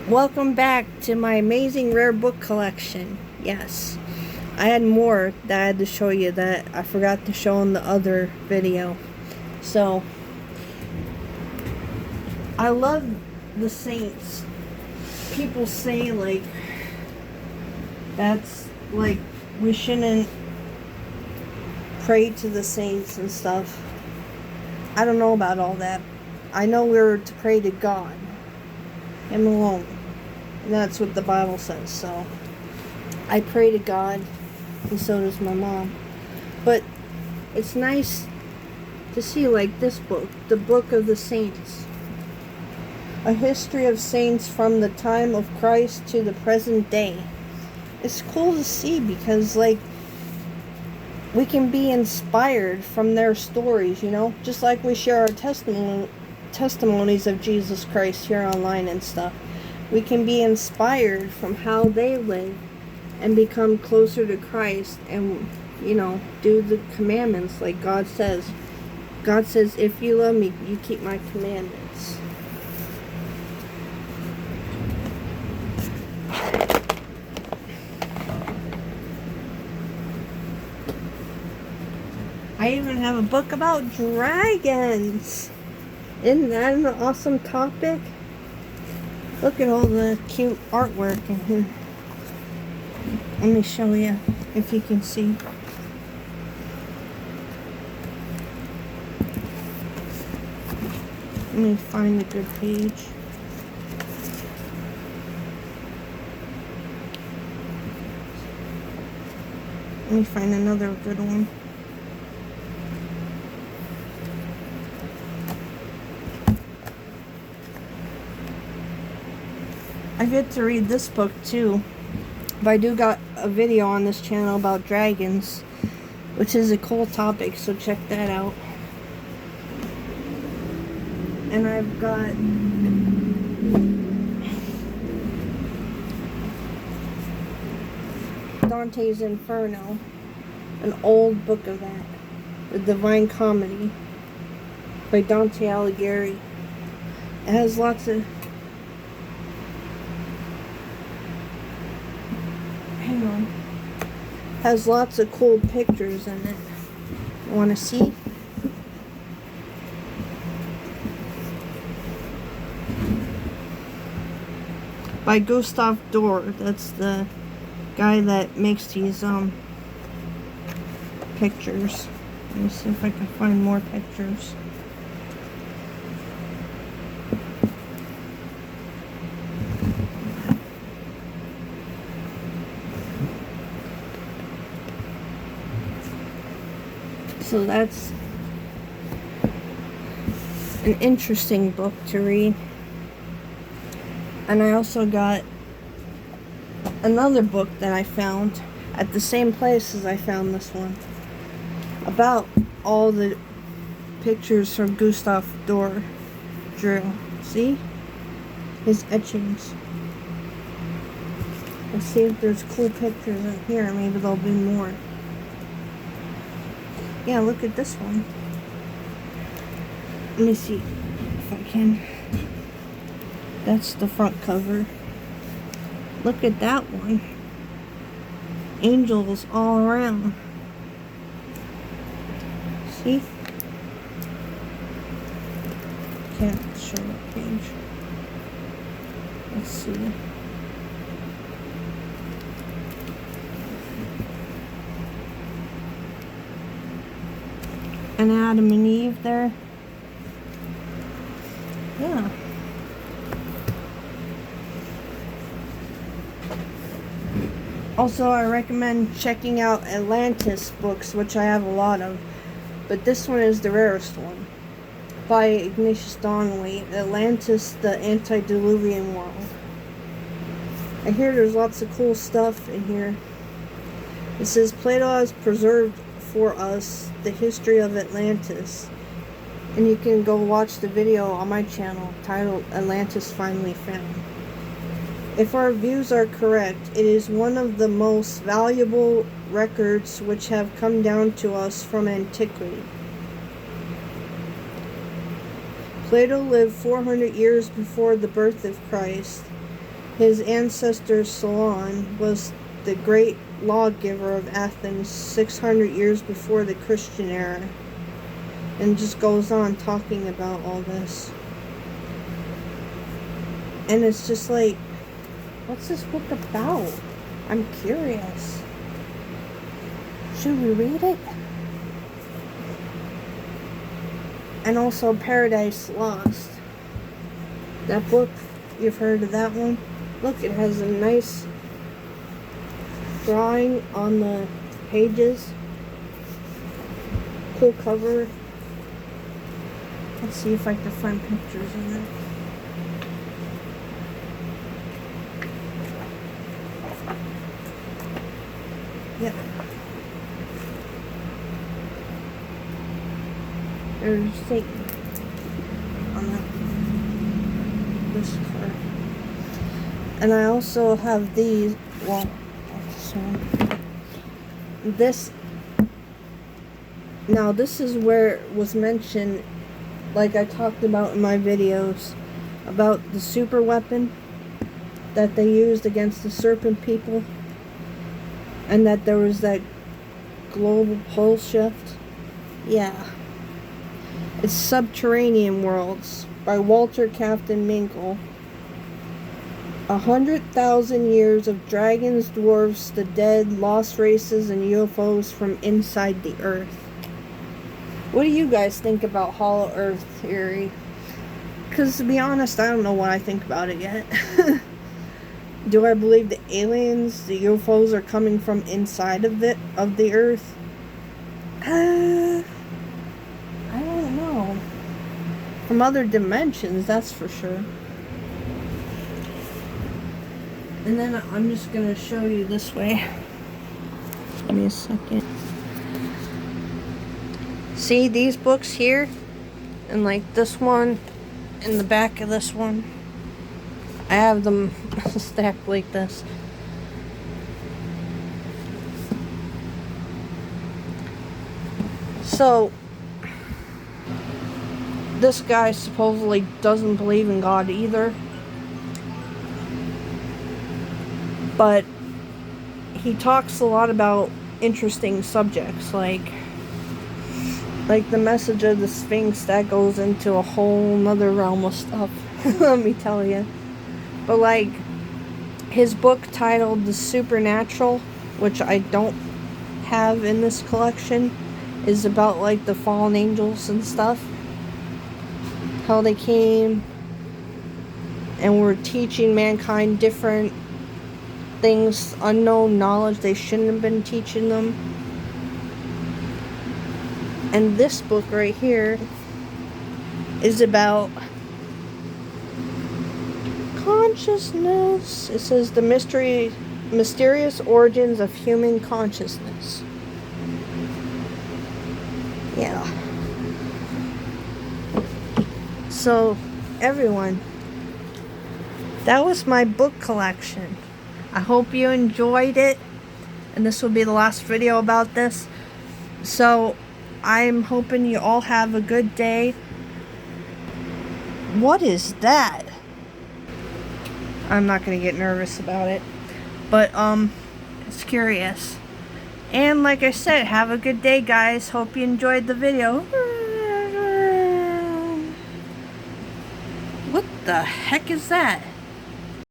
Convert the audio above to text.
Welcome back to my amazing rare book collection. Yes, I had more that I had to show you that I forgot to show in the other video. So, I love the saints. People say, like, that's, like, we shouldn't pray to the saints and stuff. I don't know about all that. I know we're to pray to God, Him alone. And that's what the Bible says. So I pray to God, and so does my mom. But it's nice to see, like, this book, the Book of the Saints. A history of saints from the time of Christ to the present day. It's cool to see because, like, we can be inspired from their stories, you know? Just like we share our testimonies of Jesus Christ here online and stuff. We can be inspired from how they live and become closer to Christ and, you know, do the commandments like God says. God says, if you love me, you keep my commandments. I even have a book about dragons. Isn't that an awesome topic? Look at all the cute artwork in here. Let me show you if you can see. Let me find a good page. Let me find another good one. I get to read this book too, but I do got a video on this channel about dragons, which is a cool topic, so check that out. And I've got Dante's Inferno, an old book of that, the Divine Comedy by Dante Alighieri. It has lots of has lots of cool pictures in it. You want to see? By Gustave Doré. That's the guy that makes these pictures. Let me see if I can find more pictures. So that's an interesting book to read. And I also got another book that I found at the same place as I found this one, about all the pictures from Gustave Doré drew. See? His etchings. Let's see if there's cool pictures in here. Maybe there'll be more. Yeah, look at this one. Let me see if I can. That's the front cover. Look at that one. Angels all around. See? Can't show that page. Let's see. And Adam and Eve there. Yeah. Also, I recommend checking out Atlantis books, which I have a lot of. But this one is the rarest one. By Ignatius Donnelly. Atlantis, the Antediluvian World. I hear there's lots of cool stuff in here. It says, Plato has preserved for us the history of Atlantis, and you can go watch the video on my channel titled Atlantis Finally Found. If our views are correct, it is one of the most valuable records which have come down to us from antiquity. Plato lived 400 years before the birth of Christ. His ancestor Solon was the great lawgiver of Athens 600 years before the Christian era. And just goes on talking about all this. And it's just like, what's this book about? I'm curious. Should we read it? And also Paradise Lost. That book, you've heard of that one? Look, it has a nice drawing on the pages. Cool cover. Let's see if I can find pictures of it. Yep. There's Satan on this card. And I also have these. Well, this. Now, this is where it was mentioned, like I talked about in my videos, about the super weapon that they used against the serpent people. And that there was that global pole shift. Yeah. It's Subterranean Worlds by Walter Captain Minkle. 100,000 years of dragons, dwarves, the dead, lost races, and UFOs from inside the Earth. What do you guys think about Hollow Earth theory? Because to be honest, I don't know what I think about it yet. Do I believe the aliens, the UFOs, are coming from inside of the Earth? I don't know. From other dimensions, that's for sure. And then I'm just going to show you this way. Give me a second. See these books here? And like this one, in the back of this one. I have them stacked like this. So, this guy supposedly doesn't believe in God either. But he talks a lot about interesting subjects, like the message of the Sphinx. That goes into a whole nother realm of stuff. Let me tell you. But like his book titled The Supernatural, which I don't have in this collection, is about like the fallen angels and stuff. How they came and were teaching mankind different things, unknown knowledge they shouldn't have been teaching them. And this book right here is about consciousness. It says the mysterious origins of human consciousness. Yeah. So, everyone, that was my book collection. I hope you enjoyed it. And this will be the last video about this. So, I'm hoping you all have a good day. What is that? I'm not going to get nervous about it. But, it's curious. And like I said, have a good day, guys. Hope you enjoyed the video. What the heck is that?